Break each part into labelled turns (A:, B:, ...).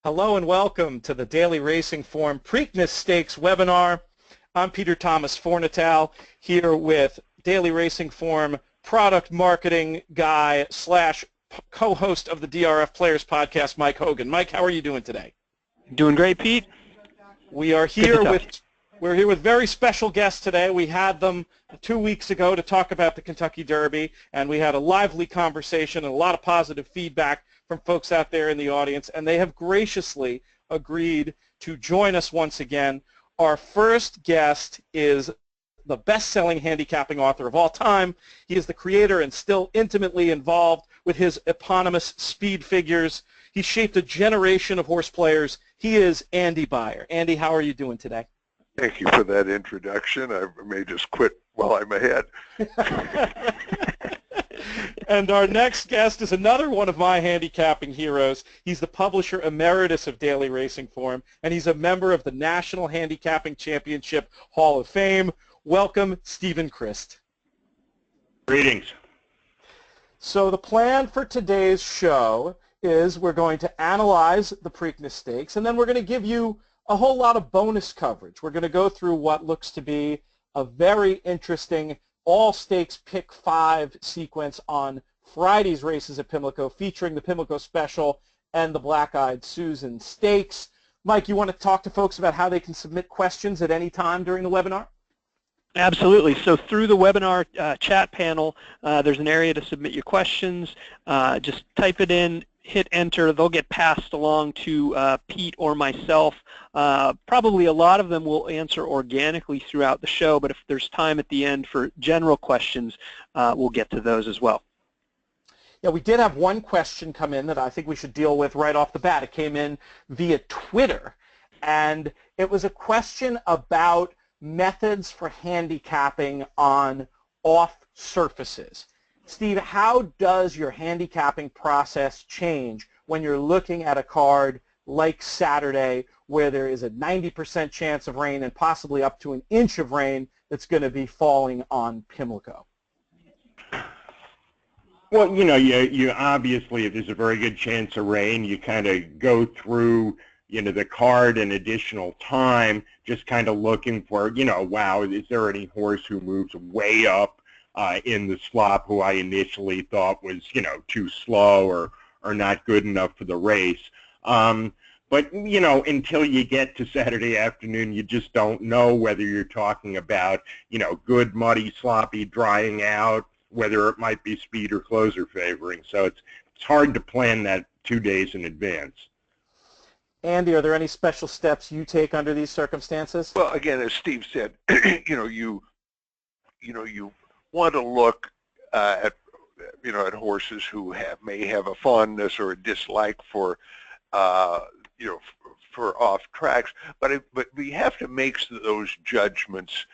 A: Hello and welcome to the Daily Racing Form Preakness Stakes webinar. I'm Peter Thomas Fornatale here with Daily Racing Form product marketing guy slash co-host of the DRF Players podcast, Mike Hogan. Mike, how are you doing today?
B: Doing great, Pete.
A: We're here with very special guests today. We had them 2 weeks ago to talk about the Kentucky Derby, and we had a lively conversation and a lot of positive feedback from folks out there in the audience, and they have graciously agreed to join us once again. Our first guest is the best-selling handicapping author of all time. He is the creator and still intimately involved with his eponymous speed figures. He shaped a generation of horse players. He is Andy Beyer. Andy, how are you doing today?
C: Thank you for that introduction. I may just quit while I'm ahead.
A: And our next guest is another one of my handicapping heroes. He's the publisher emeritus of Daily Racing Form, and he's a member of the National Handicapping Championship Hall of Fame. Welcome, Steven Crist.
D: Greetings.
A: So the plan for today's show is we're going to analyze the Preakness Stakes, and then we're going to give you a whole lot of bonus coverage. We're going to go through what looks to be a very interesting all-stakes pick 5 sequence on Friday's races at Pimlico, featuring the Pimlico Special and the Black-Eyed Susan Stakes. Mike, you want to talk to folks about how they can submit questions at any time during the webinar?
B: Absolutely. So through the webinar chat panel, there's an area to submit your questions. Just type it in, hit enter. They'll get passed along to Pete or myself. Probably a lot of them will answer organically throughout the show, but if there's time at the end for general questions, we'll get to those as well.
A: Yeah, we did have one question come in that I think we should deal with right off the bat. It came in via Twitter, and it was a question about methods for handicapping on off surfaces. Steve, how does your handicapping process change when you're looking at a card like Saturday where there is a 90% chance of rain and possibly up to an inch of rain that's going to be falling on Pimlico?
D: Well, you obviously, if there's a very good chance of rain, you kind of go through, the card in additional time, just kind of looking for, wow, is there any horse who moves way up in the slop who I initially thought was, too slow or not good enough for the race. But, until you get to Saturday afternoon, you just don't know whether you're talking about, good, muddy, sloppy, drying out, whether it might be speed or closer favoring. So it's hard to plan that 2 days in advance.
A: Andy, are there any special steps you take under these circumstances?
C: Well, again, as Steve said, you want to look at horses who may have a fondness or a dislike for for off tracks, but we have to make those judgments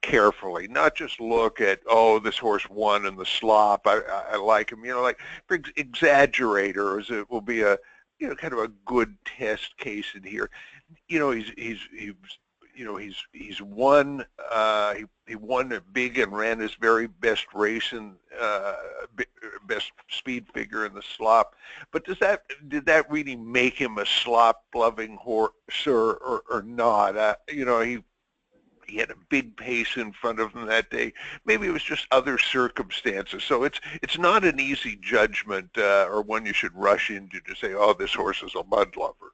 C: carefully, not just look at, oh, this horse won in the slop, I like him, like for exaggerators, it will be a kind of a good test case in here. He's won. He won a big and ran his very best race and best speed figure in the slop. But did that really make him a slop-loving horse, or not? He had a big pace in front of him that day. Maybe it was just other circumstances. So it's not an easy judgment or one you should rush into to say, oh, this horse is a mud lover.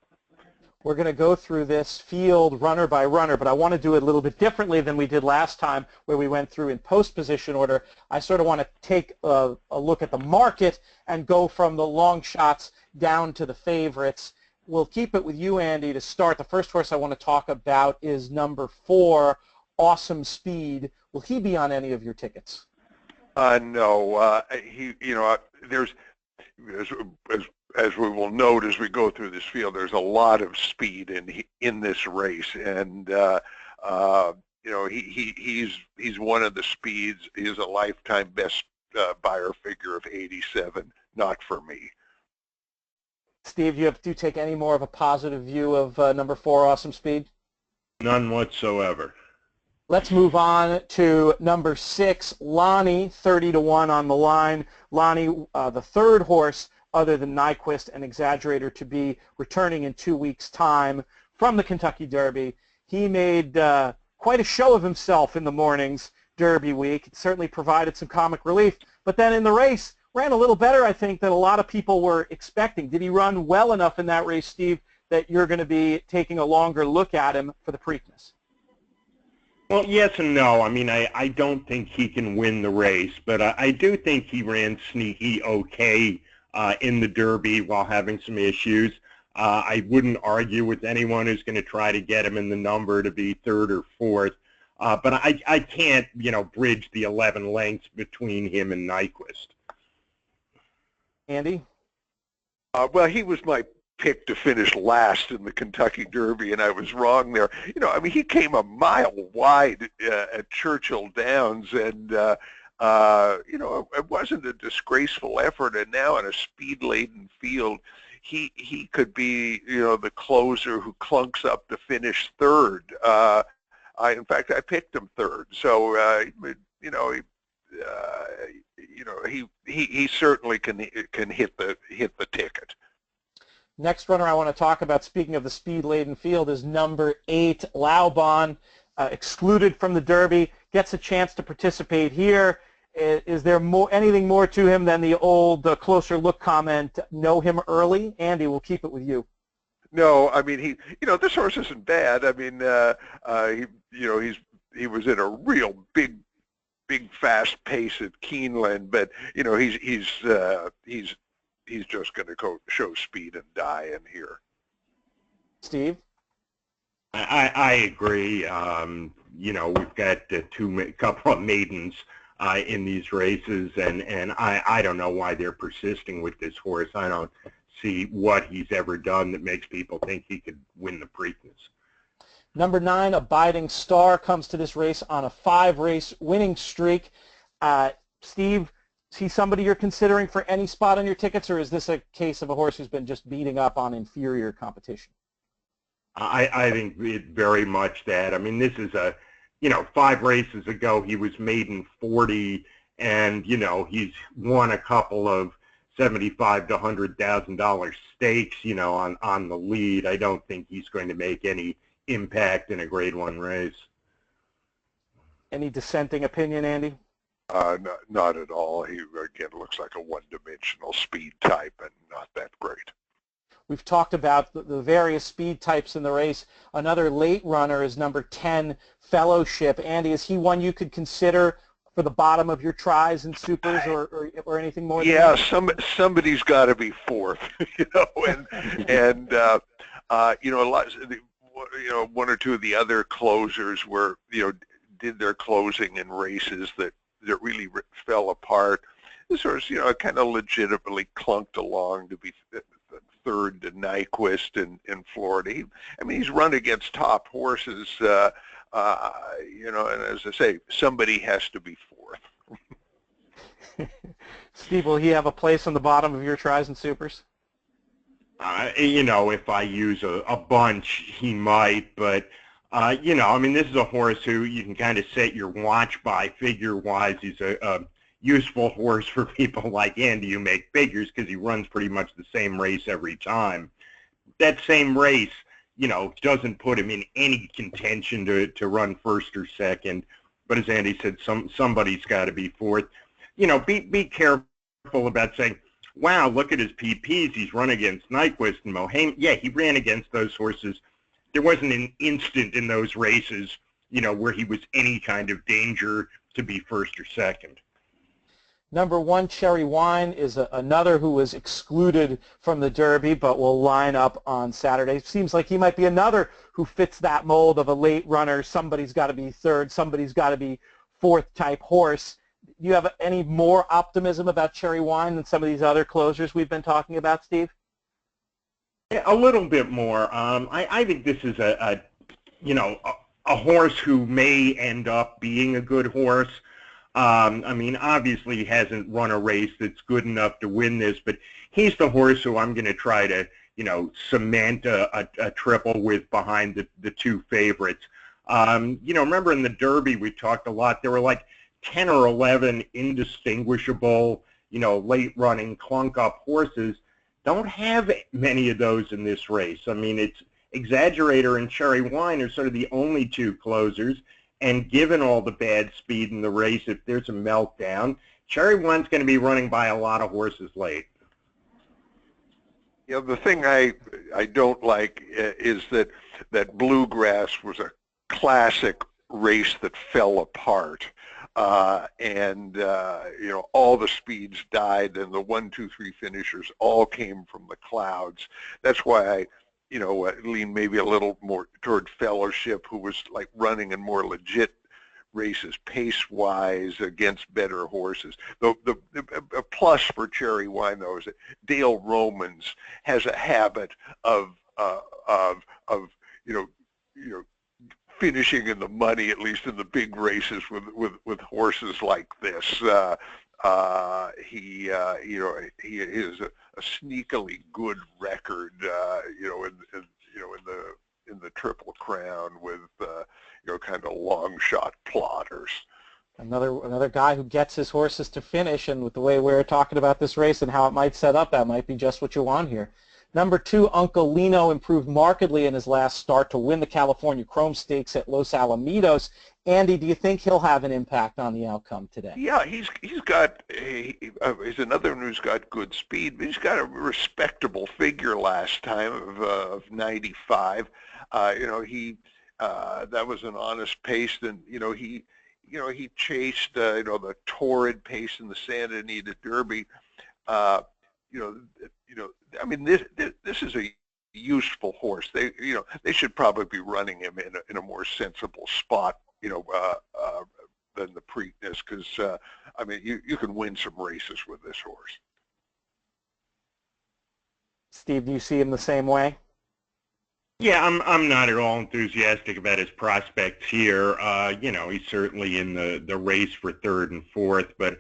A: We're going to go through this field runner by runner, but I want to do it a little bit differently than we did last time where we went through in post-position order. I sort of want to take a look at the market and go from the long shots down to the favorites. We'll keep it with you, Andy, to start. The first horse I want to talk about is number 4, Awesome Speed. Will he be on any of your tickets?
C: No. There's as we will note as we go through this field, there's a lot of speed in this race, and he's one of the speeds. He's a lifetime best Beyer figure of 87. Not for me.
A: Steve, do you take any more of a positive view of number 4, Awesome Speed?
D: None whatsoever.
A: Let's move on to number 6, Lonnie, 30-1 on the line. Lonnie, the third horse other than Nyquist and Exaggerator to be returning in 2 weeks' time from the Kentucky Derby. He made quite a show of himself in the mornings Derby week. It certainly provided some comic relief. But then in the race, ran a little better, I think, than a lot of people were expecting. Did he run well enough in that race, Steve, that you're going to be taking a longer look at him for the Preakness?
D: Well, yes and no. I mean, I don't think he can win the race, but I do think he ran sneaky okay in the Derby while having some issues. I wouldn't argue with anyone who's going to try to get him in the number to be third or fourth. But I can't, bridge the 11 lengths between him and Nyquist.
A: Andy?
C: Well, he was my pick to finish last in the Kentucky Derby, and I was wrong there. I mean, he came a mile wide at Churchill Downs, and, it wasn't a disgraceful effort, and now in a speed-laden field, he could be, the closer who clunks up to finish third. In fact, I picked him third. So, he certainly can hit the ticket.
A: Next runner I want to talk about, speaking of the speed-laden field, is number 8, Laubon, excluded from the Derby, gets a chance to participate here. Is there anything more to him than the old closer look comment, know him early? Andy, we'll keep it with you.
C: No, I mean, this horse isn't bad. I mean, he was in a real big fast pace at Keeneland, but he's just going to show speed and die in here.
A: Steve?
D: I agree. We've got a couple of maidens in these races, and I don't know why they're persisting with this horse. I don't see what he's ever done that makes people think he could win the Preakness.
A: Number 9, Abiding Star, comes to this race on a 5-race winning streak. Steve, is he somebody you're considering for any spot on your tickets, or is this a case of a horse who's been just beating up on inferior competition?
D: I think it very much that. I mean, this is 5 races ago he was maiden 40, and he's won a couple of $75,000 to $100,000 stakes, on the lead. I don't think he's going to make any impact in a Grade 1 race.
A: Any dissenting opinion, Andy?
C: Not at all. He, again, looks like a one-dimensional speed type and not that great.
A: We've talked about the various speed types in the race. Another late runner is number 10, Fellowship. Andy, is he one you could consider for the bottom of your tries and supers, or anything more?
C: Yeah, somebody's got to be fourth, and a lot. One or two of the other closers were, did their closing in races that really fell apart. This horse, kind of legitimately clunked along to be third to Nyquist in Florida. He's run against top horses, and as I say, somebody has to be fourth.
A: Steve, will he have a place on the bottom of your tries and supers?
D: If I use a bunch, he might, but, this is a horse who you can kind of set your watch by figure-wise. He's a useful horse for people like Andy who make figures because he runs pretty much the same race every time. That same race, doesn't put him in any contention to run first or second, but as Andy said, somebody's got to be fourth. Be careful about saying, wow, look at his PPs. He's run against Nyquist and Mohamed. Yeah, he ran against those horses. There wasn't an instant in those races, where he was any kind of danger to be first or second.
A: Number 1, Cherry Wine, is another who was excluded from the Derby but will line up on Saturday. Seems like he might be another who fits that mold of a late runner. Somebody's got to be third, somebody's got to be fourth type horse. Do you have any more optimism about Cherry Wine than some of these other closers we've been talking about, Steve?
D: Yeah, a little bit more. I think this is a horse who may end up being a good horse. Obviously he hasn't run a race that's good enough to win this, but he's the horse who I'm going to try to, cement a triple with behind the 2 favorites. Remember in the Derby we talked a lot. There were like 10 or 11 indistinguishable, late running clunk up horses. don't have many of those in this race. I mean, it's Exaggerator and Cherry Wine are sort of the only two closers, and given all the bad speed in the race, if there's a meltdown, Cherry Wine's going to be running by a lot of horses late.
C: You know, the thing I don't like is that Bluegrass was a classic race that fell apart, and you know, all the speeds died, and the 1, 2, 3 finishers all came from the clouds. That's why I, you know, lean maybe a little more toward Fellowship, who was like running in more legit races pace-wise against better horses. The plus for Cherry Wine, though, is that Dale Romans has a habit of you know finishing in the money, at least in the big races, with horses like this. He is a sneakily good record, you know, in the Triple Crown with you know, kind of long shot plotters.
A: Another guy who gets his horses to finish, and with the way we're talking about this race and how it might set up, that might be just what you want here. Number 2, Uncle Lino improved markedly in his last start to win the California Chrome Stakes at Los Alamitos. Andy, do you think he'll have an impact on the outcome today?
C: Yeah, he's another one who's got good speed, but he's got a respectable figure last time of 95. You know, that was an honest pace, and you know, he chased you know, the torrid pace in the Santa Anita Derby. You know, I mean, this is a useful horse. They should probably be running him in a more sensible spot, you know, than the Preakness, because I mean, you can win some races with this horse.
A: Steve, do you see him the same way?
D: Yeah, I'm not at all enthusiastic about his prospects here. You know, he's certainly in the race for 3rd and 4th, but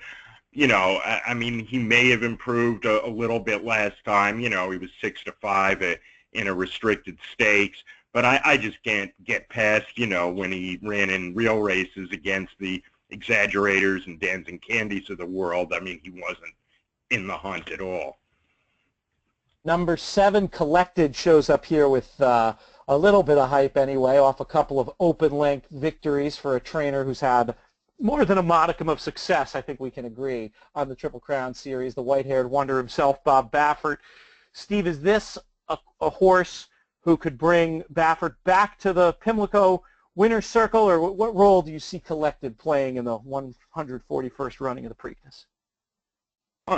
D: you know, I mean, he may have improved a little bit last time. You know, he was 6-5 in a restricted stakes, but I just can't get past, you know, when he ran in real races against the Exaggerators and Dancing Candies of the world. I mean, he wasn't in the hunt at all.
A: Number 7, Collected, shows up here with a little bit of hype anyway, off a couple of open-length victories for a trainer who's had more than a modicum of success, I think we can agree, on the Triple Crown Series, the white-haired wonder himself, Bob Baffert. Steve, is this a horse who could bring Baffert back to the Pimlico winner's circle, or what role do you see Collected playing in the 141st running of the Preakness?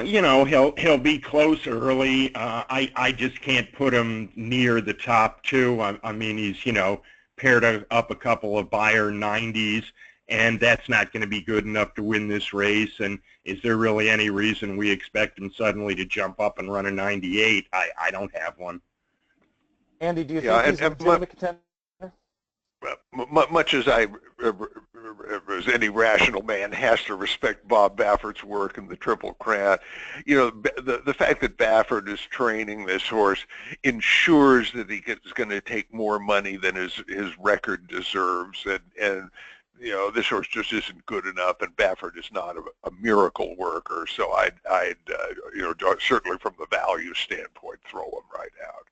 D: You know, he'll be close early. I just can't put him near the top 2. I mean, he's, you know, paired up a couple of Beyer 90s, and that's not going to be good enough to win this race. And is there really any reason we expect him suddenly to jump up and run a 98? I don't have one.
A: Andy, do you think he's a legitimate contender?
C: Much as any rational man has to respect Bob Baffert's work in the Triple Crown, you know, the fact that Baffert is training this horse ensures that he is going to take more money than his record deserves, and you know, this horse just isn't good enough, and Baffert is not a miracle worker. So I'd you know, certainly from the value standpoint, throw him right out.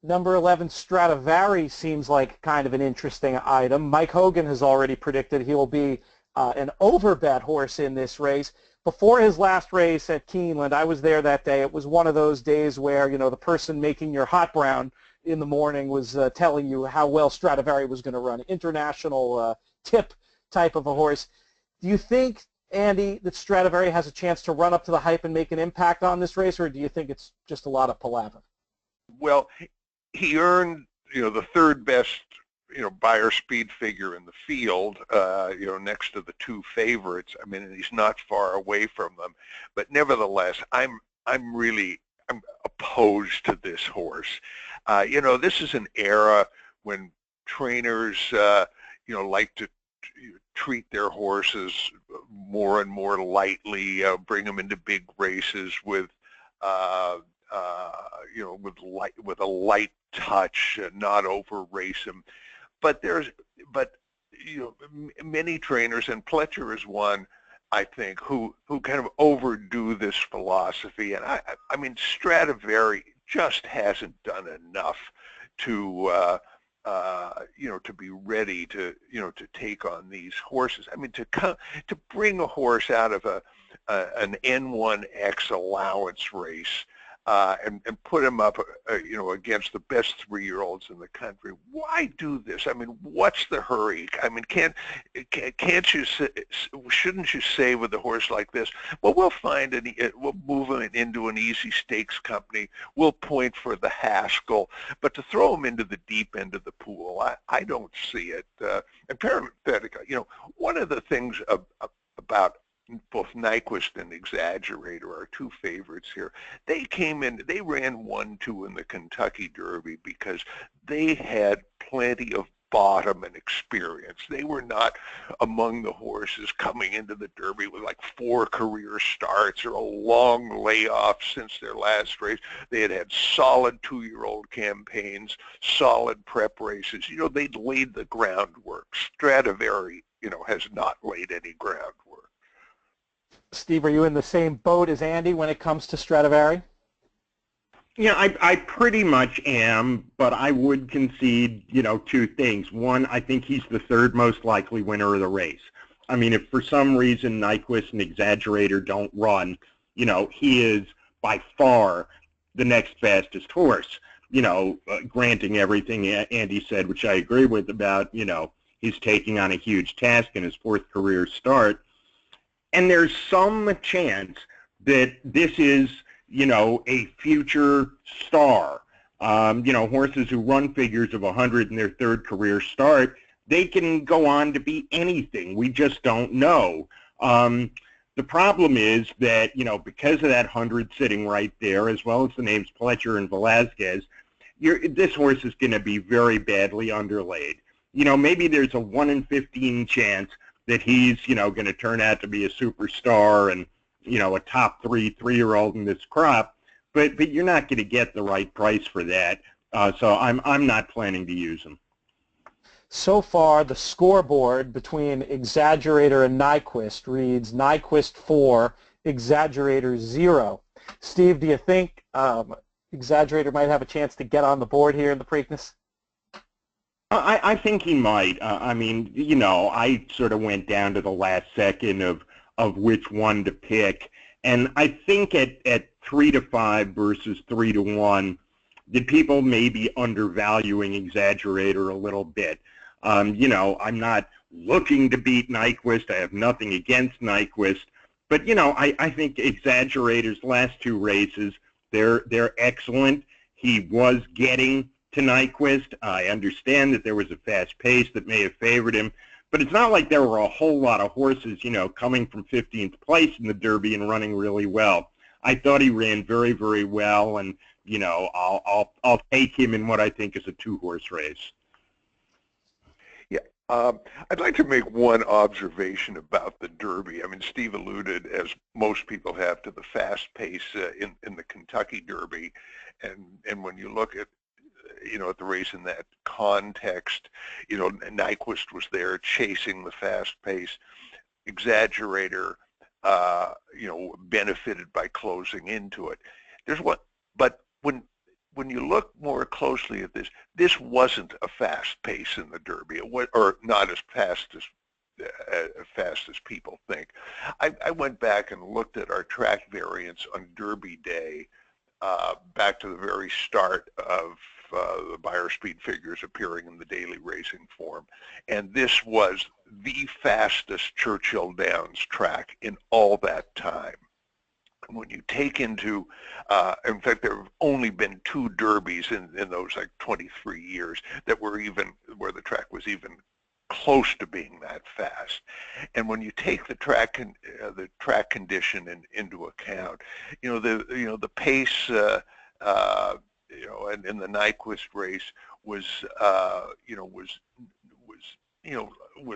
A: Number 11, Stradivari, seems like kind of an interesting item. Mike Hogan has already predicted he will be an overbet horse in this race. Before his last race at Keeneland, I was there that day. It was one of those days where, you know, the person making your hot brown in the morning was telling you how well Stradivari was going to run. International tip type of a horse. Do you think, Andy, that Stradivari has a chance to run up to the hype and make an impact on this race, or do you think it's just a lot of palaver?
C: Well, he earned, you know, the 3rd best, you know, Beyer speed figure in the field, you know, next to the 2 favorites. I mean, he's not far away from them, but nevertheless, I'm opposed to this horse. You know, this is an era when trainers, you know, like to treat their horses more and more lightly, bring them into big races with, you know, with a light touch, not over race them. But you know, many trainers, and Pletcher is one, I think, who kind of overdo this philosophy. And I mean, Stradivari just hasn't done enough to to be ready to to take on these horses. I mean, to bring a horse out of an N1X allowance race and put him up against the best 3-year-olds in the country. Why do this? I mean, what's the hurry? I mean, can't you shouldn't you say with a horse like this, well, we'll move him into an easy stakes company, we'll point for the Haskell, but to throw him into the deep end of the pool, I don't see it. And parenthetically, one of the things about both Nyquist and Exaggerator are two favorites here. They came in, they ran 1-2 in the Kentucky Derby because they had plenty of bottom and experience. They were not among the horses coming into the Derby with like 4 career starts or a long layoff since their last race. They had solid 2-year-old campaigns, solid prep races. They'd laid the groundwork. Stradivari, has not laid any groundwork.
A: Steve, are you in the same boat as Andy when it comes to Stradivari?
D: Yeah, I pretty much am, but I would concede, 2 things. One, I think he's the 3rd most likely winner of the race. I mean, if for some reason Nyquist and Exaggerator don't run, he is by far the next fastest horse, granting everything Andy said, which I agree with about, he's taking on a huge task in his 4th career start. And there's some chance that this is, a future star. Horses who run figures of 100 in their 3rd career start, they can go on to be anything. We just don't know. The problem is that, because of that 100 sitting right there, as well as the names Pletcher and Velazquez, this horse is going to be very badly underlaid. Maybe there's a 1 in 15 chance that he's, going to turn out to be a superstar and, a top 3-year-old in this crop, but you're not going to get the right price for that. So I'm not planning to use him.
A: So far, the scoreboard between Exaggerator and Nyquist reads Nyquist 4, Exaggerator 0. Steve, do you think Exaggerator might have a chance to get on the board here in the Preakness?
D: I think he might. I mean, I sort of went down to the last second of which one to pick, and I think at 3-5 versus 3-1, that people may be undervaluing Exaggerator a little bit. I'm not looking to beat Nyquist. I have nothing against Nyquist, but I think Exaggerator's last 2 races, they're excellent. He was getting to Nyquist. I understand that there was a fast pace that may have favored him, but it's not like there were a whole lot of horses, coming from 15th place in the Derby and running really well. I thought he ran very, very well, and I'll take him in what I think is a 2-horse race.
C: Yeah, I'd like to make one observation about the Derby. I mean, Steve alluded, as most people have, to the fast pace in the Kentucky Derby, and when you look at at the race in that context, Nyquist was there chasing the fast pace. Exaggerator, benefited by closing into it. But when you look more closely at this wasn't a fast pace in the Derby. It was, or not as fast as people think. I went back and looked at our track variants on Derby Day, back to the very start of the Beyer speed figures appearing in the daily racing form. And this was the fastest Churchill Downs track in all that time. And when you take into, in fact, there have only been 2 derbies in those 23 years that were even, where the track was even close to being that fast. And when you take the track condition into account, the pace, and in the Nyquist race was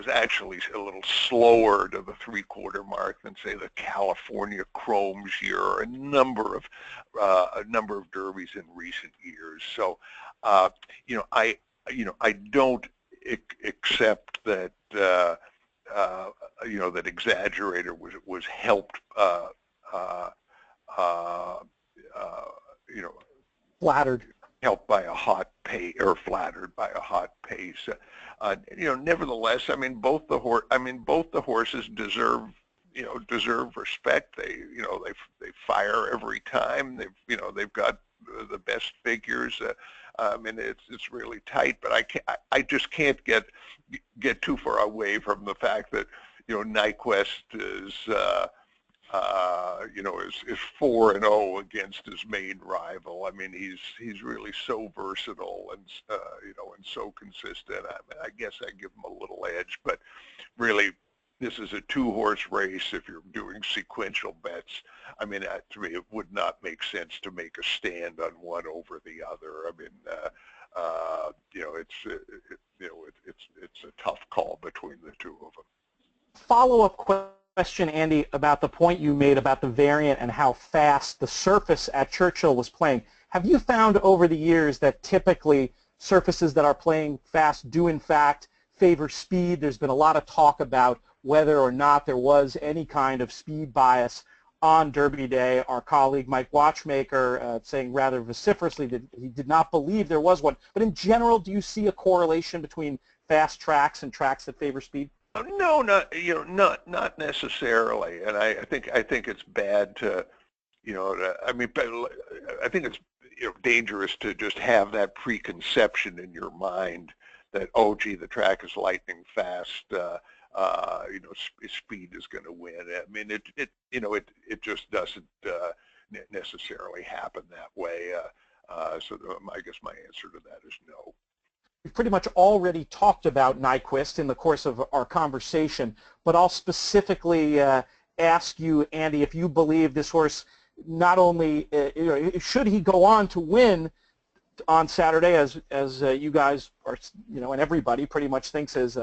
C: actually a little slower to the 3/4 mark than, say, the California Chrome's year, or a number of derbies in recent years. So, I don't accept that you know, that Exaggerator was helped, you know,
A: Flattered.
C: helped by a hot pace, or flattered by a hot pace. You know, nevertheless, I mean, both the horses deserve, you know, deserve respect. They, you know, they fire every time. You know, they've got the best figures. I mean, it's really tight, but I just can't get too far away from the fact that, you know, Nyquist is, you know, is 4-0 against his main rival. I mean, he's really so versatile and, you know, and so consistent. I mean, I guess I give him a little edge, but really, this is a 2-horse race. If you're doing sequential bets, I mean, to me, it would not make sense to make a stand on one over the other. I mean, you know, it's a tough call between the two of them.
A: Follow-up question, Andy, about the point you made about the variant and how fast the surface at Churchill was playing. Have you found over the years that typically surfaces that are playing fast do in fact favor speed? There's been a lot of talk about whether or not there was any kind of speed bias on Derby Day. Our colleague Mike Watchmaker saying rather vociferously that he did not believe there was one. But in general, do you see a correlation between fast tracks and tracks that favor speed?
C: No, not necessarily. And I think it's bad to, you know, I mean, I think it's, you know, dangerous to just have that preconception in your mind that, oh, gee, the track is lightning fast. You know, speed is going to win. I mean, you know, it just doesn't necessarily happen that way. So I guess my answer to that is no.
A: We've pretty much already talked about Nyquist in the course of our conversation, but I'll specifically ask you, Andy, if you believe this horse not only, you know, should he go on to win on Saturday, as you guys are, you know, and everybody pretty much thinks is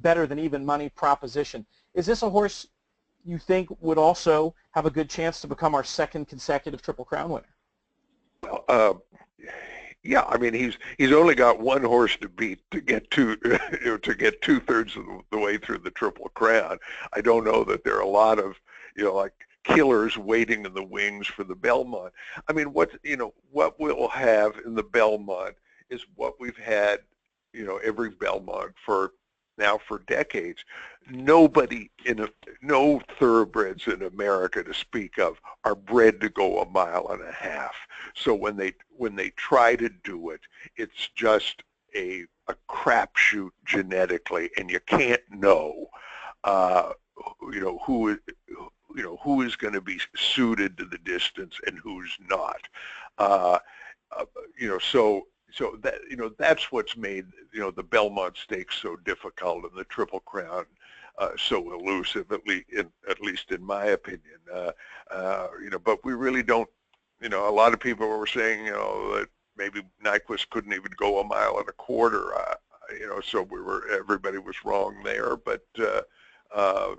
A: better than even money proposition. Is this a horse you think would also have a good chance to become our second consecutive Triple Crown winner?
C: Well, yeah, I mean, he's only got one horse to beat to get to, you know, to get 2/3 of the way through the Triple Crown. I don't know that there are a lot of, you know, like killers waiting in the wings for the Belmont. I mean, what we'll have in the Belmont is what we've had, you know, every Belmont for decades. No thoroughbreds in America to speak of are bred to go 1.5 miles. So when they try to do it, it's just a crapshoot genetically, and you can't know, you know, who is going to be suited to the distance and who's not. You know, so that, you know, that's what's made, you know, the Belmont Stakes so difficult and the Triple Crown so elusive, at least in my opinion. You know, but we really don't. You know, a lot of people were saying, you know, that maybe Nyquist couldn't even go 1.25 miles. You know, so everybody was wrong there. But you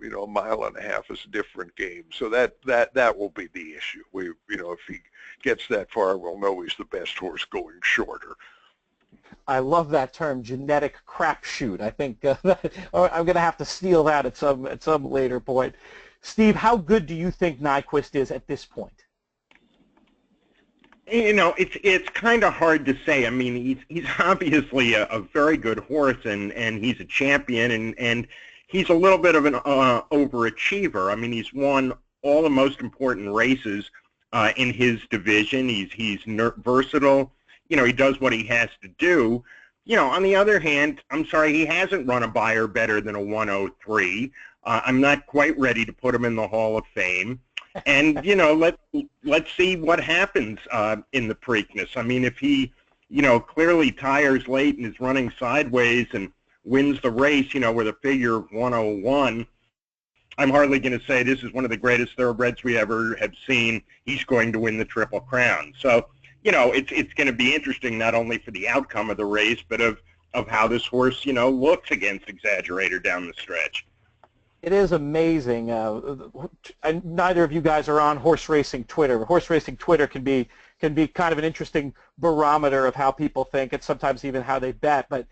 C: know, 1.5 miles is a different game. So that will be the issue. You know, if he gets that far, we'll know he's the best horse going shorter.
A: I love that term, genetic crapshoot. I think I'm going to have to steal that at some later point. Steve, how good do you think Nyquist is at this point?
D: You know, it's kind of hard to say. I mean, he's obviously a very good horse, and he's a champion, and he's a little bit of an overachiever. I mean, he's won all the most important races in his division. He's versatile. You know, he does what he has to do. You know, on the other hand, I'm sorry, he hasn't run a Beyer better than a 103. I'm not quite ready to put him in the Hall of Fame. And, you know, let's see what happens in the Preakness. I mean, if he, you know, clearly tires late and is running sideways and wins the race, you know, with a figure of 101, I'm hardly going to say this is one of the greatest thoroughbreds we ever have seen. He's going to win the Triple Crown. So, you know, it's going to be interesting not only for the outcome of the race, but of how this horse, you know, looks against Exaggerator down the stretch.
A: It is amazing. Neither of you guys are on horse racing Twitter. Horse racing Twitter can be kind of an interesting barometer of how people think and sometimes even how they bet. But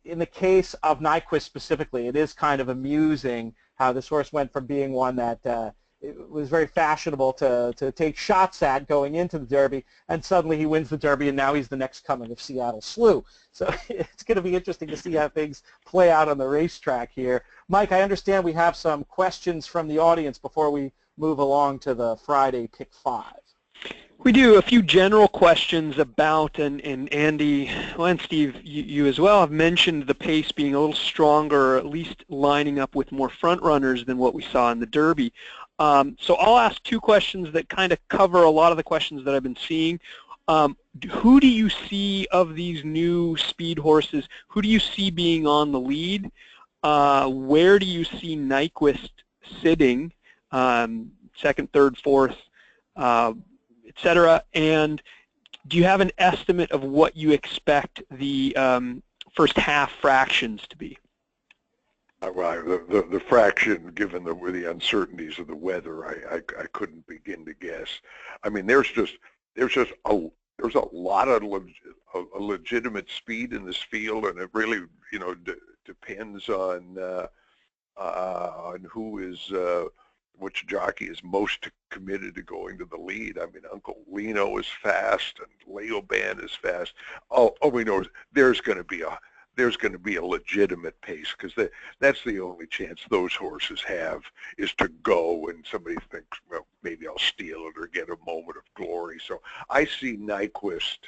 A: in the case of Nyquist specifically, it is kind of amusing how this horse went from being one that it was very fashionable to take shots at going into the Derby, and suddenly he wins the Derby, and now he's the next coming of Seattle Slew. So it's going to be interesting to see how things play out on the racetrack here. Mike, I understand we have some questions from the audience before we move along to the Friday Pick 5.
B: We do a few general questions about, and Andy, well, and Steve, you as well have mentioned the pace being a little stronger, or at least lining up with more front runners than what we saw in the Derby. So I'll ask two questions that kind of cover a lot of the questions that I've been seeing. Who do you see of these new speed horses? Who do you see being on the lead? Where do you see Nyquist sitting, second, third, fourth, etc.? And do you have an estimate of what you expect the first half fractions to be?
C: Well, the fraction, given the uncertainties of the weather, I couldn't begin to guess. I mean, there's a lot of legitimate speed in this field, and it really, depends on who is which jockey is most committed to going to the lead. I mean, Uncle Lino is fast, and Leoban is fast. All we know is there's going to be a legitimate pace, because that's the only chance those horses have, is to go and somebody thinks, well, maybe I'll steal it or get a moment of glory. So I see Nyquist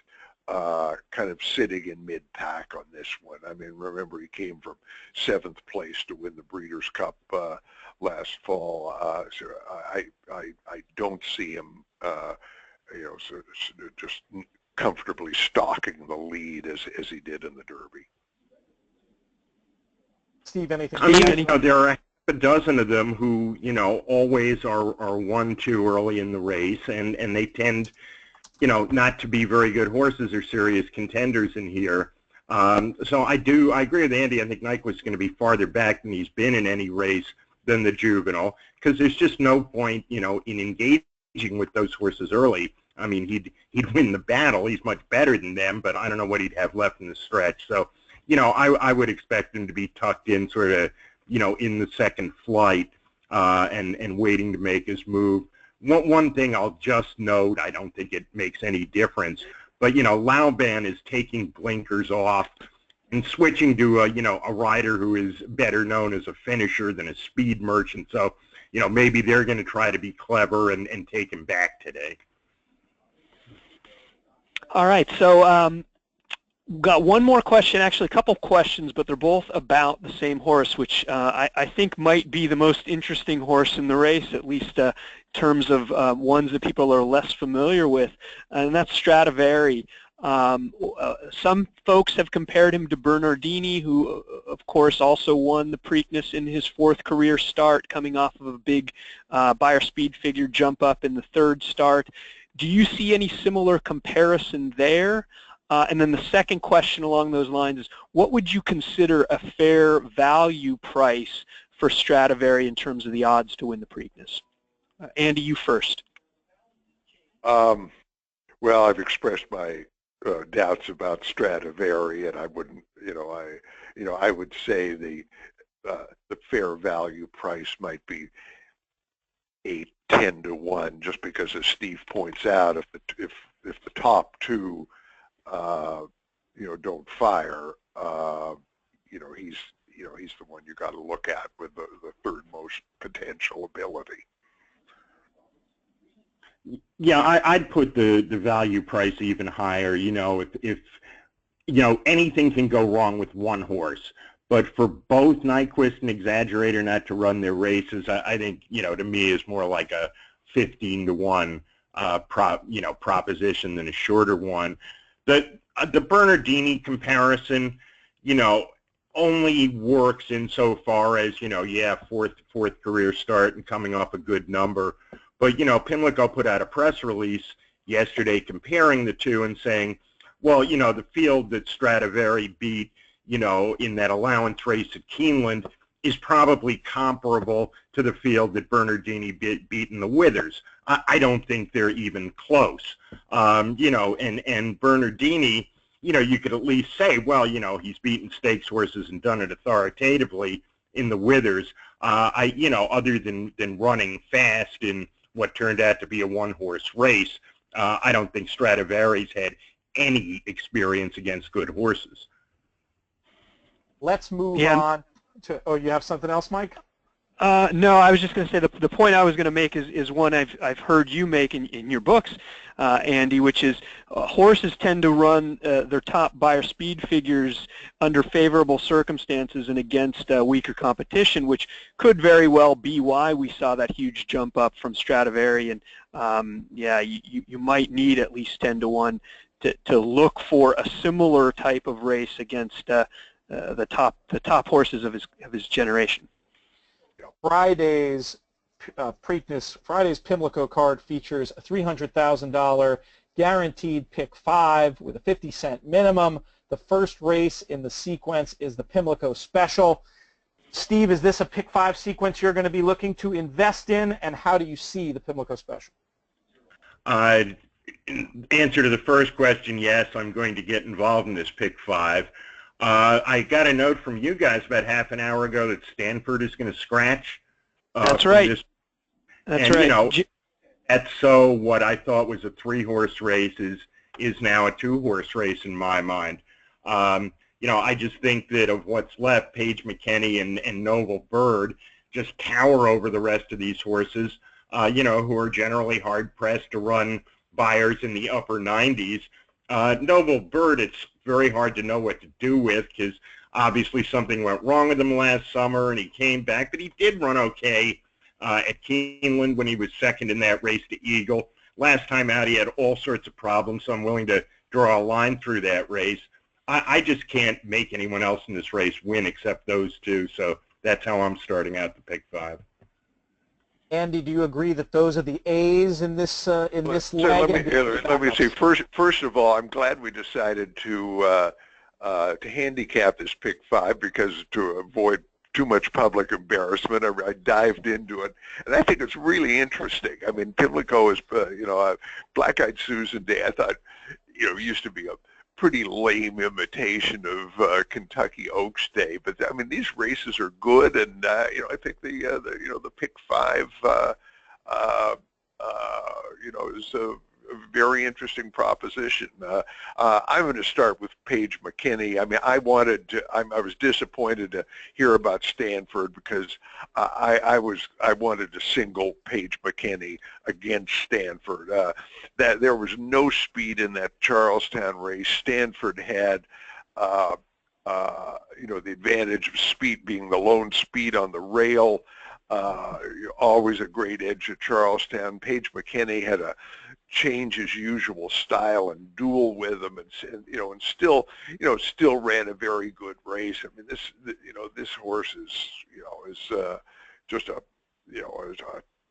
C: kind of sitting in mid-pack on this one. I mean, remember, he came from 7th place to win the Breeders' Cup last fall. So I don't see him, just comfortably stalking the lead as he did in the Derby.
A: Steve, anything?
D: I mean, there are a dozen of them who, always are one too early in the race, and they tend, not to be very good horses or serious contenders in here. So I agree with Andy. I think Nyquist is going to be farther back than he's been in any race than the juvenile, because there's just no point, in engaging with those horses early. I mean, he'd win the battle. He's much better than them, but I don't know what he'd have left in the stretch. So, I would expect him to be tucked in sort of, in the second flight and waiting to make his move. One thing I'll just note, I don't think it makes any difference, but, Lauban is taking blinkers off and switching to a rider who is better known as a finisher than a speed merchant. So, maybe they're going to try to be clever and take him back today.
B: All right, so got one more question, actually a couple questions, but they're both about the same horse, which I think might be the most interesting horse in the race, at least in terms of ones that people are less familiar with, and that's Stradivari. Some folks have compared him to Bernardini, who of course also won the Preakness in his 4th career start, coming off of a big Beyer speed figure jump up in the 3rd start. Do you see any similar comparison there? And then the second question along those lines is, what would you consider a fair value price for Stradivari in terms of the odds to win the Preakness? Andy, you first.
C: Well, I've expressed my doubts about Stradivari, and I wouldn't, I would say the fair value price might be 8-10 to 1, just because, as Steve points out, if the top two don't fire, he's the one you got to look at with the third most potential ability.
D: Yeah, I'd put the value price even higher. If anything can go wrong with one horse, but for both Nyquist and Exaggerator not to run their races, I think, to me is more like a 15 to 1 proposition than a shorter one. The Bernardini comparison, only works insofar as, fourth career start and coming off a good number. But, Pimlico put out a press release yesterday comparing the two and saying, well, the field that Stradivari beat, in that allowance race at Keeneland is probably comparable to the field that Bernardini beat in the Withers. I don't think they're even close. And Bernardini, you could at least say, well, he's beaten stakes horses and done it authoritatively in the Withers. Other than running fast in what turned out to be a one-horse race, I don't think Stradivari's had any experience against good horses.
A: Let's move on to, oh, you have something else, Mike?
B: No, I was just going to say the point I was going to make is one I've heard you make in your books, Andy, which is horses tend to run their top Beyer speed figures under favorable circumstances and against weaker competition, which could very well be why we saw that huge jump up from Stradivari. And you might need at least 10-1 to look for a similar type of race against the top horses of his generation.
A: Friday's Pimlico card features a $300,000 guaranteed pick 5 with a 50-cent minimum. The first race in the sequence is the Pimlico Special. Steve, is this a pick 5 sequence you're going to be looking to invest in, and how do you see the Pimlico Special?
D: Answer to the first question, yes, I'm going to get involved in this pick 5. I got a note from you guys about half an hour ago that Stanford is going to scratch.
B: That's right. That's right.
D: That's so what I thought was a 3-horse race is now a 2-horse race in my mind. I just think that of what's left, Paige McKinney and Noble Bird just tower over the rest of these horses, who are generally hard-pressed to run Beyers in the upper 90s. Noble Bird, it's very hard to know what to do with because obviously something went wrong with him last summer and he came back, but he did run okay at Keeneland when he was second in that race to Eagle. Last time out he had all sorts of problems, so I'm willing to draw a line through that race. I just can't make anyone else in this race win except those two, so that's how I'm starting out the pick 5.
A: Andy, do you agree that those are the A's in this leg?
C: Let me say first of all, I'm glad we decided to handicap this pick 5 because to avoid too much public embarrassment, I dived into it, and I think it's really interesting. I mean, Pimlico is, Black-Eyed Susan Day. I thought, used to be a pretty lame imitation of Kentucky Oaks Day, but I mean these races are good, and I think the pick 5 is a very interesting proposition. I'm going to start with Paige McKinney. I mean, I was disappointed to hear about Stanford because I wanted to single Paige McKinney against Stanford. That there was no speed in that Charlestown race. Stanford had the advantage of speed, being the lone speed on the rail. Always a great edge at Charlestown. Paige McKinney had a change his usual style and duel with him, and still ran a very good race. I mean, this horse is just a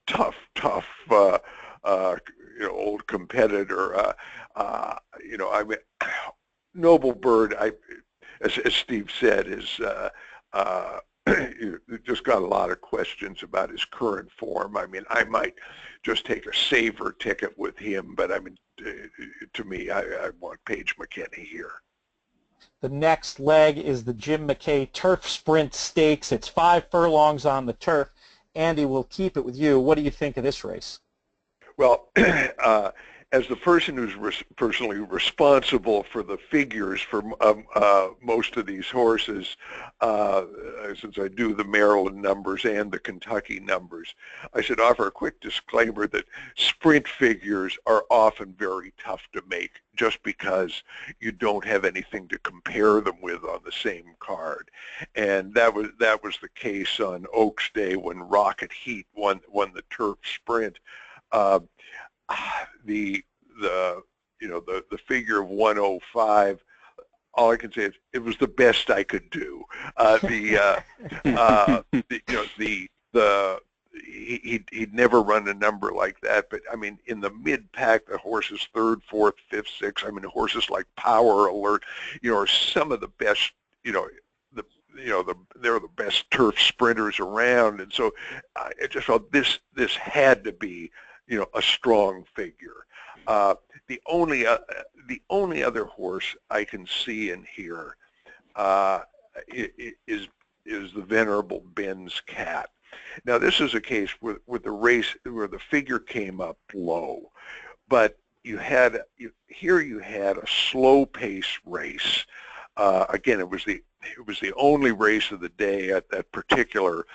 C: tough old competitor. I mean, Noble Bird, as Steve said, is just got a lot of questions about his current form. I mean, I might just take a saver ticket with him, but I mean, to me, I want Paige McKinney here.
A: The next leg is the Jim McKay Turf Sprint Stakes. It's 5 furlongs on the turf. Andy, we'll keep it with you. What do you think of this race?
C: Well, as the person who's personally responsible for the figures for most of these horses, since I do the Maryland numbers and the Kentucky numbers, I should offer a quick disclaimer that sprint figures are often very tough to make just because you don't have anything to compare them with on the same card. And that was the case on Oaks Day when Rocket Heat won the turf sprint. The figure of 105, all I can say is it was the best I could do. He'd never run a number like that, but I mean, in the mid-pack, the horses 3rd, 4th, 5th, 6th. I mean, horses like Power Alert, are some of the best. They're the best turf sprinters around, and so I just felt this had to be a strong figure. The only other horse I can see in here is the venerable Ben's Cat. Now this is a case with the race where the figure came up low, but you had a slow pace race. Again, it was the only race of the day at that particular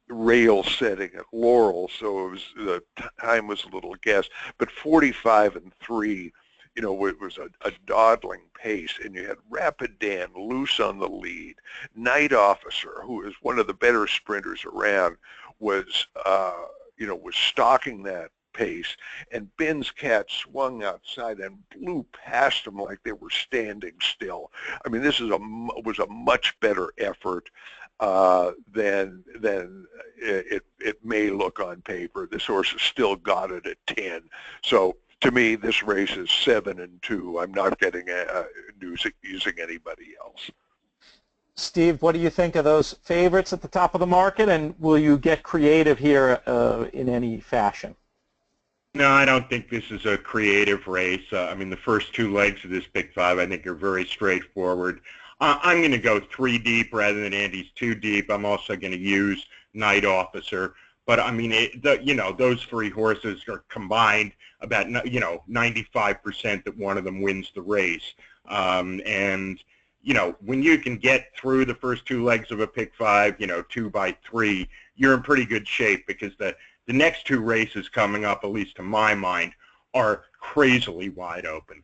C: rail setting at Laurel, so the time was a little guessed. But 45-3, it was a dawdling pace, and you had Rapid Dan loose on the lead. Night Officer, who is one of the better sprinters around, was stalking that pace, and Ben's Cat swung outside and blew past them like they were standing still. I mean, this was a much better effort than it may look on paper. This horse has still got it at 10. So to me, this race is 7-2. I'm not getting using anybody else.
A: Steve, what do you think of those favorites at the top of the market, and will you get creative here in any fashion?
D: No, I don't think this is a creative race. I mean, the first two legs of this Big Five, I think, are very straightforward. I'm going to go 3 deep rather than Andy's 2 deep. I'm also going to use Night Officer. But, I mean, those 3 horses are combined about, 95% that one of them wins the race. And, when you can get through the first 2 legs of a Pick 5, 2 by 3, you're in pretty good shape, because the next 2 races coming up, at least to my mind, are crazily wide open.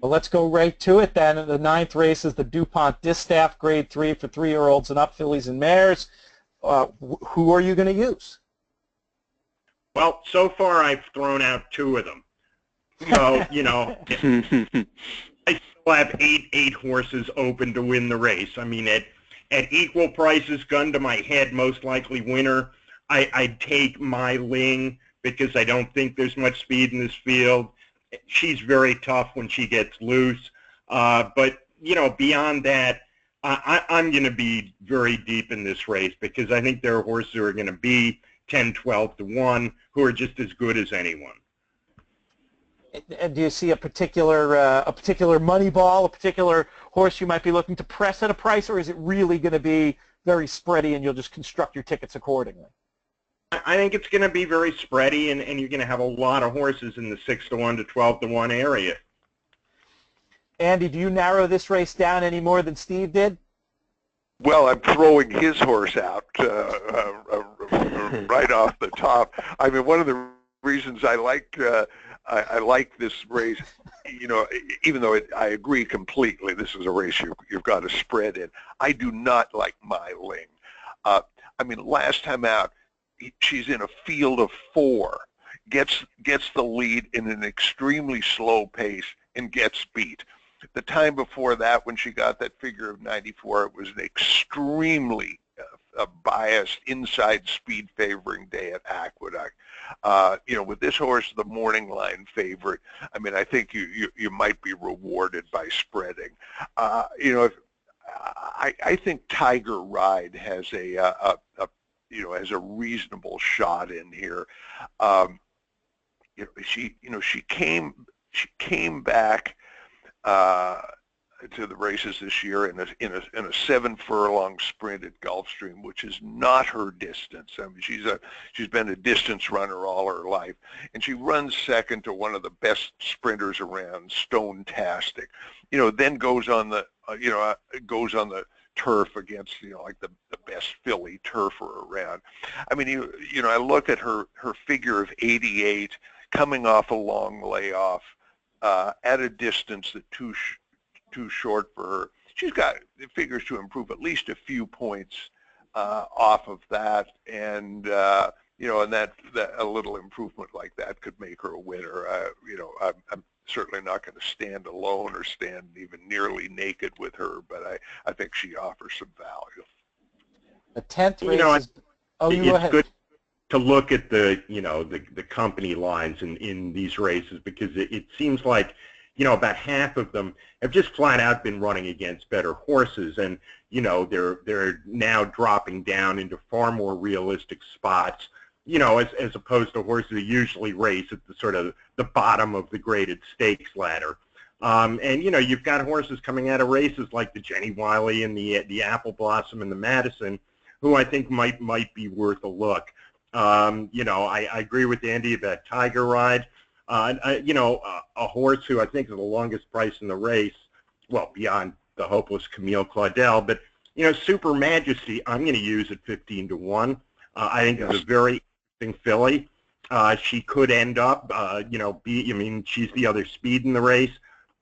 A: Well, let's go right to it then. The 9th race is the DuPont Distaff Grade 3 for 3-year-olds and up, fillies and mares. Who are you going to use?
D: Well, so far I've thrown out 2 of them. So, I still have 8 horses open to win the race. I mean, at equal prices, gun to my head, most likely winner, I'd take My Ling, because I don't think there's much speed in this field. She's very tough when she gets loose. But, beyond that, I'm going to be very deep in this race, because I think there are horses who are going to be 10, 12 to 1 who are just as good as anyone.
A: And do you see a particular money ball, a particular horse you might be looking to press at a price, or is it really going to be very spready and you'll just construct your tickets accordingly?
D: I think it's going to be very spready, and you're going to have a lot of horses in the 6 to 1 to 12 to 1 area.
A: Andy, do you narrow this race down any more than Steve did?
C: Well, I'm throwing his horse out right off the top. I mean, one of the reasons I like this race, even though I agree completely, this is a race you've got to spread in. I do not like My Ling. I mean, last time out, she's in a field of 4, gets the lead in an extremely slow pace and gets beat. The time before that, when she got that figure of 94, it was an extremely biased inside speed favoring day at Aqueduct. With this horse, the morning line favorite, I mean, I think you might be rewarded by spreading. I think Tiger Ride has has a reasonable shot in here. She came back to the races this year in a 7-furlong sprint at Gulfstream, which is not her distance. I mean, she's been a distance runner all her life, and she runs second to one of the best sprinters around, Stone-tastic. Then goes on the turf against like the best filly turfer around. I mean, I look at her figure of 88 coming off a long layoff at a distance that too short for her. She's got figures to improve at least a few points off of that, and and that a little improvement like that could make her a winner. I'm certainly not going to stand alone or stand even nearly naked with her, but I think she offers some value.
A: The 10th race
D: it's good to look at the company lines in these races, because it seems like about half of them have just flat out been running against better horses, and they're now dropping down into far more realistic spots. as opposed to horses who usually race at the sort of the bottom of the graded stakes ladder. And you've got horses coming out of races like the Jenny Wiley and the Apple Blossom and the Madison, who I think might be worth a look. I agree with Andy about Tiger Ride. A horse who I think is the longest price in the race, well, beyond the hopeless Camille Claudel, but Super Majesty, I'm going to use at 15-1. I think it's a very interesting filly. She could end up, she's the other speed in the race.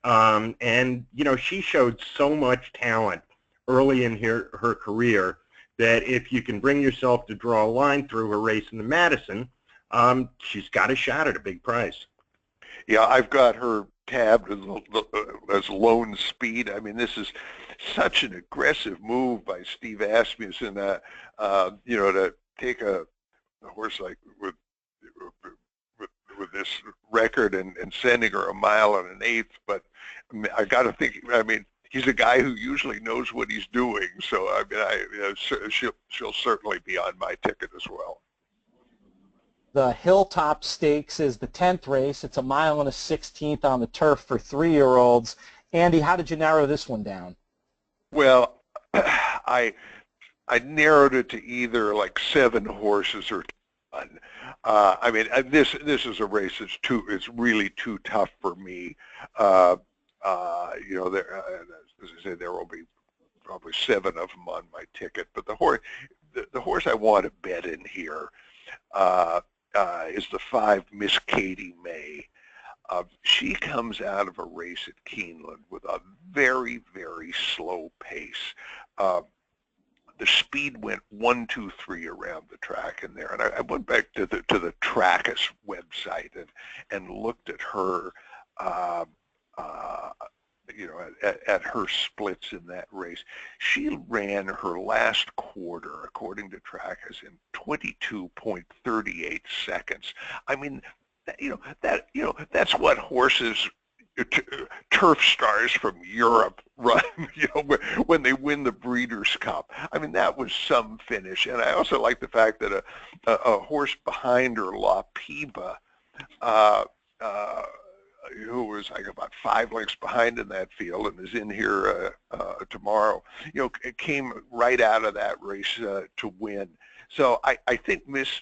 D: And she showed so much talent early in her career that if you can bring yourself to draw a line through her race in the Madison, she's got a shot at a big price.
C: Yeah, I've got her tabbed as lone speed. I mean, this is such an aggressive move by Steve Asmussen, to take a horse like with this record and sending her a mile and an eighth. But I got to think. I mean, he's a guy who usually knows what he's doing. So I mean, she'll certainly be on my ticket as well.
A: The Hilltop Stakes is the 10th race. It's a mile and a 16th on the turf for 3-year-olds. Andy, how did you narrow this one down?
C: Well, I narrowed it to either like 7 horses or 1. I mean, this is a race it's really too tough for me. As I say, there will be probably 7 of them on my ticket. But the horse I want to bet in here is the 5 Miss Katie May. She comes out of a race at Keeneland with a very, very slow pace. The speed went 1, 2, 3 around the track in there, and I went back to the Trackers website and looked at her, at her splits in that race. She ran her last quarter, according to Trackers, in 22.38 seconds. I mean, that's what horses, turf stars from Europe run, when they win the Breeders' Cup. I mean, that was some finish. And I also like the fact that a horse behind her, La Piba, who was like about 5 lengths behind in that field and is in here tomorrow, came right out of that race to win. So I think Miss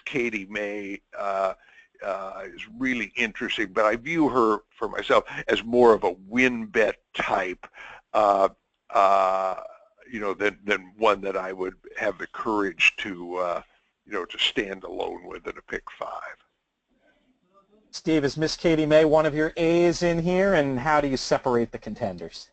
C: Katie May is really interesting, but I view her for myself as more of a win bet type, than one that I would have the courage to stand alone with in a pick 5.
A: Steve, is Miss Katie May one of your A's in here, and how do you separate the contenders?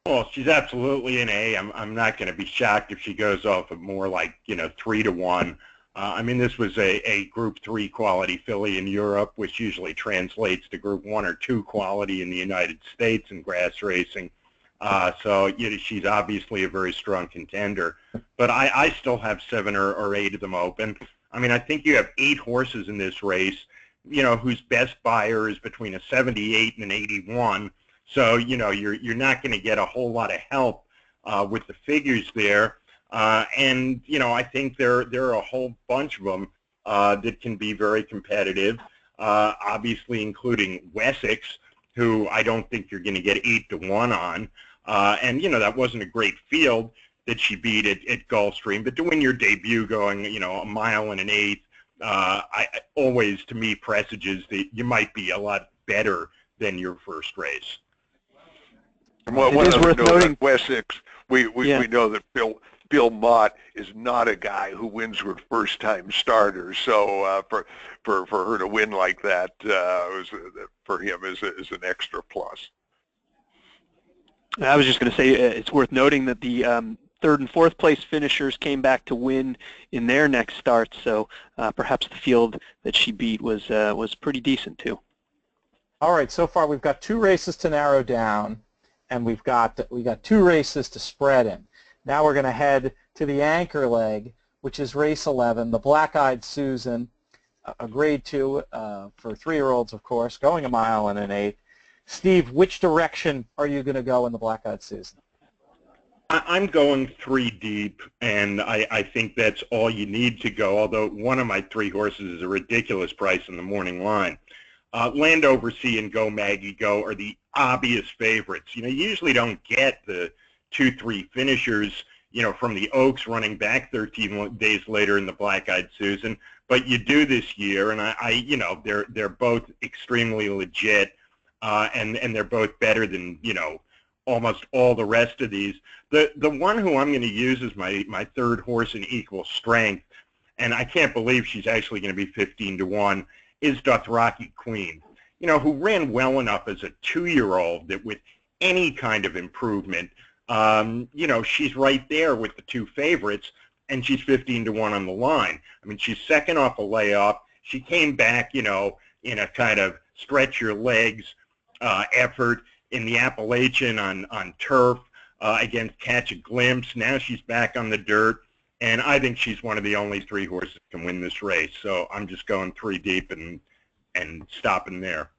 D: Well, she's absolutely an A. I'm not going to be shocked if she goes off at more like 3-1. I mean, this was a Group 3 quality filly in Europe, which usually translates to Group 1 or 2 quality in the United States in grass racing. So she's obviously a very strong contender. But I still have 7 or 8 of them open. I mean, I think you have 8 horses in this race, whose best buyer is between a 78 and an 81. So, you're not going to get a whole lot of help with the figures there. And I think there are a whole bunch of them that can be very competitive, obviously including Wessex, who I don't think you're going to get 8-1 on. And, that wasn't a great field that she beat at Gulfstream. But to win your debut going, a mile and an eighth, I always, to me, presages that you might be a lot better than your first race.
C: And it is worth noting, Wessex, we know that Bill Mott is not a guy who wins with first-time starters. So for her to win like that, for him is an extra plus.
B: I was just going to say it's worth noting that the 3rd and 4th place finishers came back to win in their next starts. So perhaps the field that she beat was pretty decent too.
A: All right, so far we've got 2 races to narrow down, and we got 2 races to spread in. Now we're going to head to the anchor leg, which is race 11, the Black-Eyed Susan, a grade 2 for 3-year-olds, of course, going a mile and an eighth. Steve, which direction are you going to go in the Black-Eyed Susan?
D: I'm going 3 deep, and I think that's all you need to go, although one of my 3 horses is a ridiculous price in the morning line. Landover Sea and Go Maggie Go are the obvious favorites. You usually don't get the 2-3 finishers, from the Oaks running back 13 days later in the Black-Eyed Susan, but you do this year, and they're both extremely legit, and they're both better than, almost all the rest of these. The one who I'm going to use as my third horse in equal strength, and I can't believe she's actually going to be 15-1, is Dothraki Queen, who ran well enough as a 2-year-old that with any kind of improvement, she's right there with the 2 favorites, and she's 15-1 on the line. I mean, she's second off a layoff. She came back, in a kind of stretch your legs effort in the Appalachian on turf against Catch a Glimpse. Now she's back on the dirt, and I think she's one of the only 3 horses that can win this race. So I'm just going 3 deep and stopping there.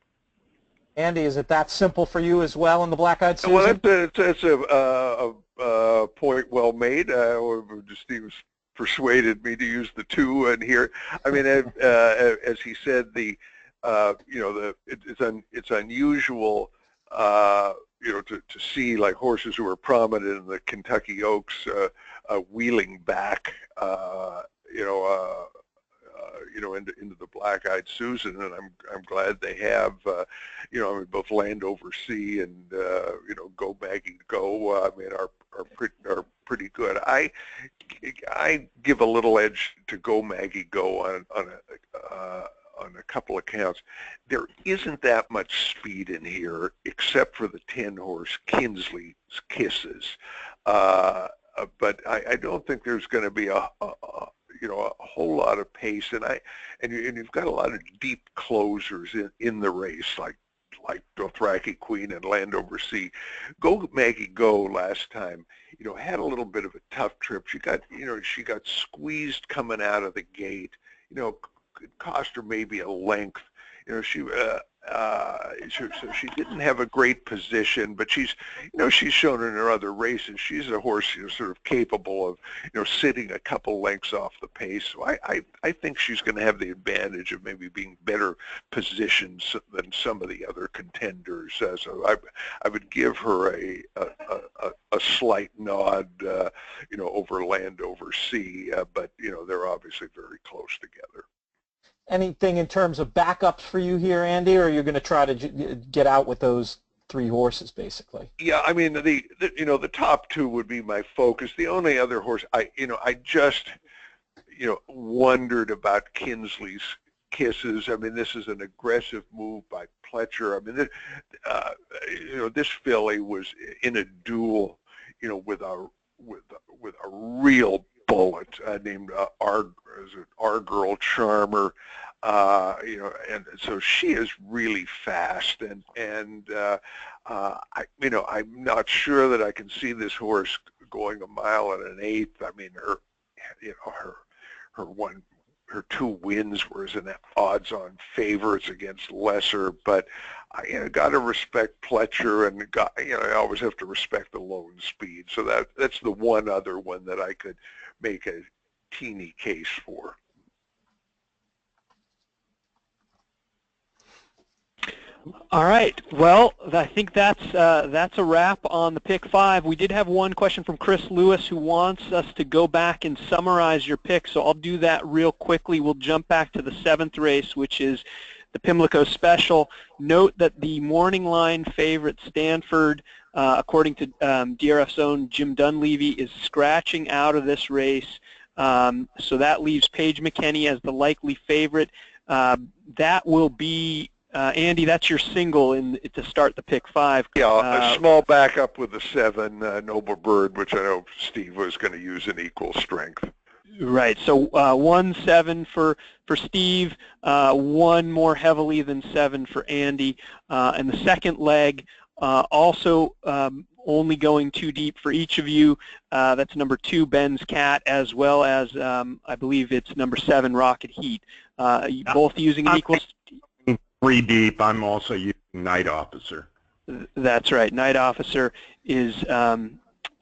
A: Andy, is it that simple for you as well in the Black-Eyed Susan?
C: Well, that's a point well made. Steve persuaded me to use the 2 in here. I mean, as he said, it's unusual. To see like horses who are prominent in the Kentucky Oaks wheeling back, into the Black-Eyed Susan, and I'm glad they have, both Landover Sea and Go Maggie Go. Are pretty good. I give a little edge to Go Maggie Go on a couple of counts. There isn't that much speed in here except for the 10-horse Kinsley's Kisses, but I don't think there's going to be a whole lot of pace, and you've got a lot of deep closers in the race, like Dothraki Queen and Landover Sea. Go Maggie Go last time, had a little bit of a tough trip. She got squeezed coming out of the gate. It cost her maybe a length. So she didn't have a great position, but she's shown in her other races she's a horse sort of capable of sitting a couple lengths off the pace. So I think she's going to have the advantage of maybe being better positioned than some of the other contenders. So I would give her a slight nod, over Landover Sea, but they're obviously very close together.
A: Anything in terms of backups for you here, Andy, or are you going to try to get out with those 3 horses, basically?
C: Yeah, I mean, the top 2 would be my focus. The only other horse, I just, wondered about Kinsley's Kisses. I mean, this is an aggressive move by Pletcher. I mean, this filly was in a duel, with a real bullet named Our Girl Charmer, and so she is really fast, and I'm not sure that I can see this horse going a mile and an eighth. I mean, her 2 wins were as an odds-on favorites against lesser, but I got to respect Pletcher, and I always have to respect the lone speed. So that's the one other one that I could make a teeny case for.
B: All right. Well, I think that's a wrap on the pick 5. We did have one question from Chris Lewis who wants us to go back and summarize your picks, so I'll do that real quickly. We'll jump back to the 7th race, which is the Pimlico Special. Note that the morning line favorite Stanford, according to DRF's own Jim Dunleavy, is scratching out of this race. So that leaves Paige McKenney as the likely favorite. That will be Andy, that's your single to start the pick 5.
C: Yeah, a small backup with the 7, Noble Bird, which I know Steve was going to use in equal strength.
B: Right. So 1-7 for Steve, 1 more heavily than 7 for Andy, and the second leg also only going 2 deep for each of you. That's number 2, Ben's Cat, as well as I believe it's number 7, Rocket Heat. Both using an equal.
D: 3 deep. I'm also using Night Officer.
B: That's right. Night Officer is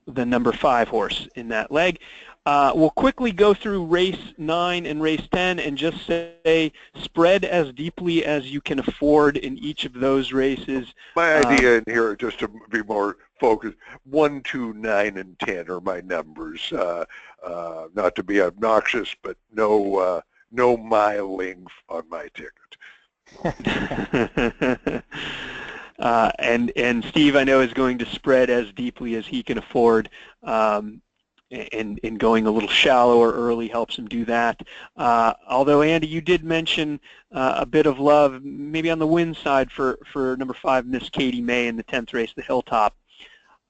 B: the number 5 horse in that leg. We'll quickly go through race 9 and race 10 and just say spread as deeply as you can afford in each of those races.
C: My idea in here, just to be more focused, 1, 2, 9, and 10 are my numbers. Not to be obnoxious, but no miling on my ticket.
B: And Steve, I know, is going to spread as deeply as he can afford. And going a little shallower early helps him do that. Although, Andy, you did mention a bit of love, maybe on the win side for number 5, Miss Katie May in the 10th race, the Hilltop.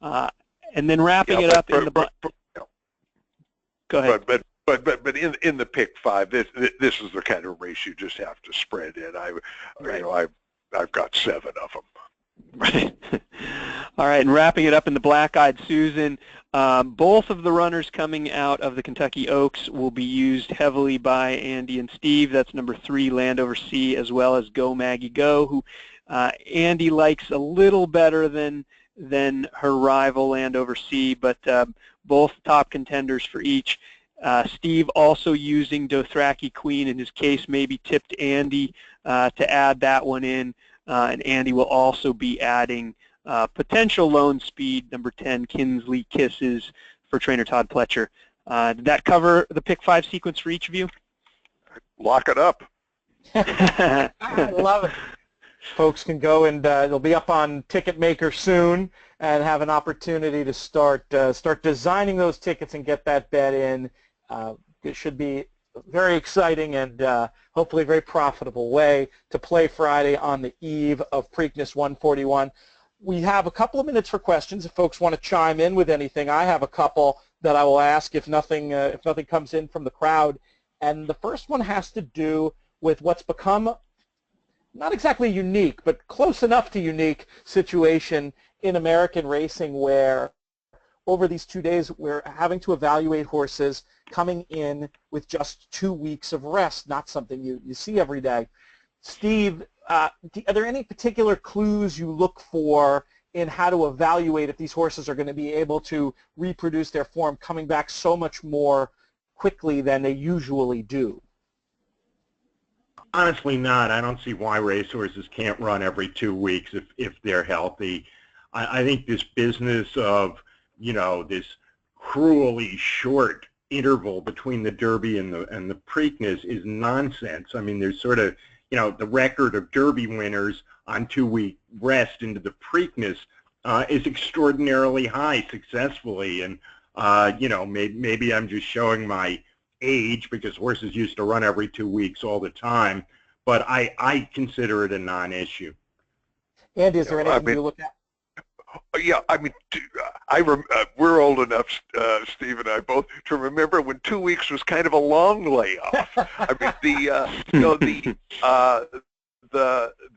B: And then wrapping it up in the... Go ahead.
C: But in the pick 5, this is the kind of race you just have to spread in. I've got 7 of them.
B: Right. All right, and wrapping it up in the Black-Eyed Susan, both of the runners coming out of the Kentucky Oaks will be used heavily by Andy and Steve. That's number 3, Landover Sea, as well as Go Maggie Go, who Andy likes a little better than her rival Landover Sea, but both top contenders for each. Steve also using Dothraki Queen in his case, maybe tipped Andy to add that one in. And Andy will also be adding potential lone speed, number 10, Kinsley Kisses for trainer Todd Pletcher. Did that cover the pick 5 sequence for each of you?
C: Lock it up.
A: I love it. Folks can go and it'll be up on Ticketmaker soon and have an opportunity to start designing those tickets and get that bet in. It should be very exciting and hopefully a very profitable way to play Friday on the eve of Preakness 141. We have a couple of minutes for questions if folks want to chime in with anything. I have a couple that I will ask if nothing comes in from the crowd. And the first one has to do with what's become not exactly unique, but close enough to unique situation in American racing where over these 2 days we're having to evaluate horses coming in with just 2 weeks of rest, not something you see every day. Steve, are there any particular clues you look for in how to evaluate if these horses are going to be able to reproduce their form coming back so much more quickly than they usually do?
D: Honestly not. I don't see why racehorses can't run every 2 weeks if they're healthy. I think this business of, this cruelly short interval between the Derby and the Preakness is nonsense. I mean, there's sort of, the record of Derby winners on 2-week rest into the Preakness is extraordinarily high successfully. And, maybe I'm just showing my age because horses used to run every 2 weeks all the time, but I consider it a non-issue.
A: Andy, is there anything you look at?
C: Yeah, I mean, we're old enough, Steve and I both, to remember when 2 weeks was kind of a long layoff. I mean, the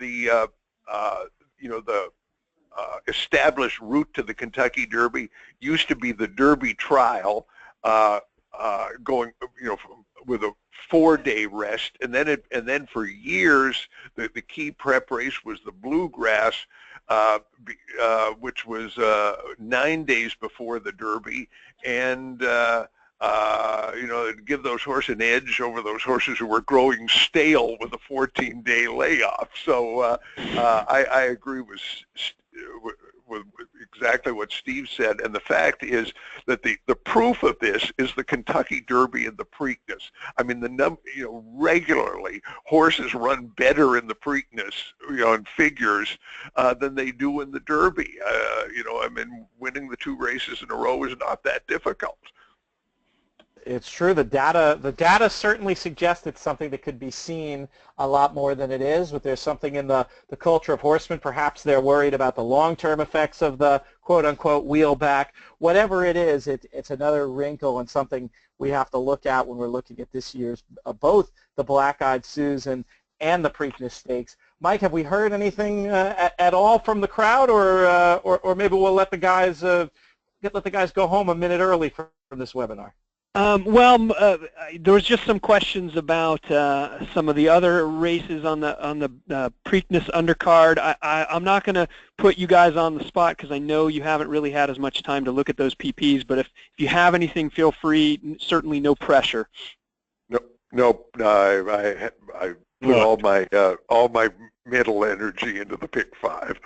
C: established route to the Kentucky Derby used to be the Derby trial, going, with a 4-day rest, and then for years the key prep race was the Bluegrass, which was 9 days before the Derby, and give those horses an edge over those horses who were growing stale with a 14-day layoff. So I agree with exactly what Steve said, and the fact is that the proof of this is the Kentucky Derby and the Preakness. I mean, regularly horses run better in the Preakness, in figures, than they do in the Derby. I mean, winning the 2 races in a row is not that difficult.
A: It's true. The data certainly suggests it's something that could be seen a lot more than it is, but there's something in the culture of horsemen. Perhaps they're worried about the long-term effects of the quote-unquote wheel back. Whatever it is, it's another wrinkle and something we have to look at when we're looking at this year's both the Black-Eyed Susan and the Preakness Stakes. Mike, have we heard anything at all from the crowd, or maybe we'll let the guys go home a minute early from this webinar?
B: There was just some questions about some of the other races on the Preakness undercard. I'm not going to put you guys on the spot because I know you haven't really had as much time to look at those PPs. But if you have anything, feel free. Certainly, no pressure.
C: No. I put all my mental energy into the pick 5.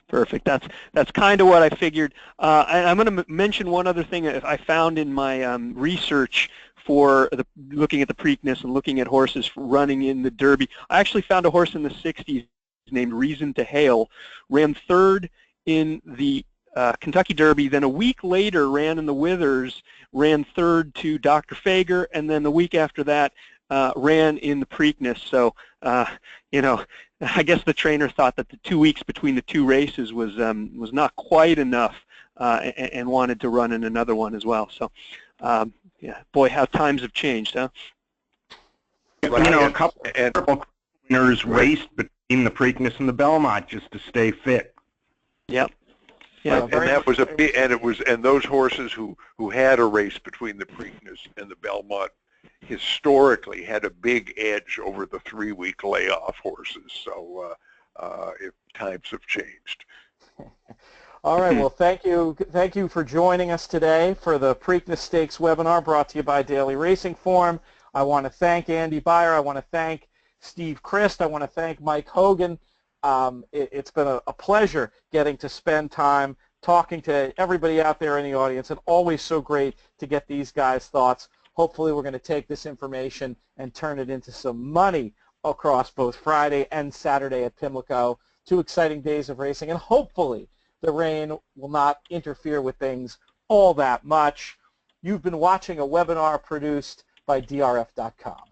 B: Perfect. That's kind of what I figured. I'm going to mention one other thing I found in my research for looking at the Preakness and looking at horses running in the Derby. I actually found a horse in the 60s named Reason to Hail, ran 3rd in the Kentucky Derby, then a week later ran in the Withers, ran 3rd to Dr. Fager, and then the week after that ran in the Preakness. So, I guess the trainer thought that the 2 weeks between the 2 races was not quite enough, and wanted to run in another one as well. So, yeah, boy, how times have changed, huh?
D: A couple of winners raced between the Preakness and the Belmont just to stay fit.
B: Yep. Yeah,
C: and that was and those horses who had a race between the Preakness and the Belmont historically had a big edge over the 3-week layoff horses. So if times have changed.
A: All right. Well, thank you for joining us today for the Preakness Stakes webinar brought to you by Daily Racing Form. I want to thank Andy Beyer. I want to thank Steve Crist. I want to thank Mike Hogan. It's been a pleasure getting to spend time talking to everybody out there in the audience, and always so great to get these guys' thoughts. Hopefully we're going to take this information and turn it into some money across both Friday and Saturday at Pimlico. 2 exciting days of racing, and hopefully the rain will not interfere with things all that much. You've been watching a webinar produced by DRF.com.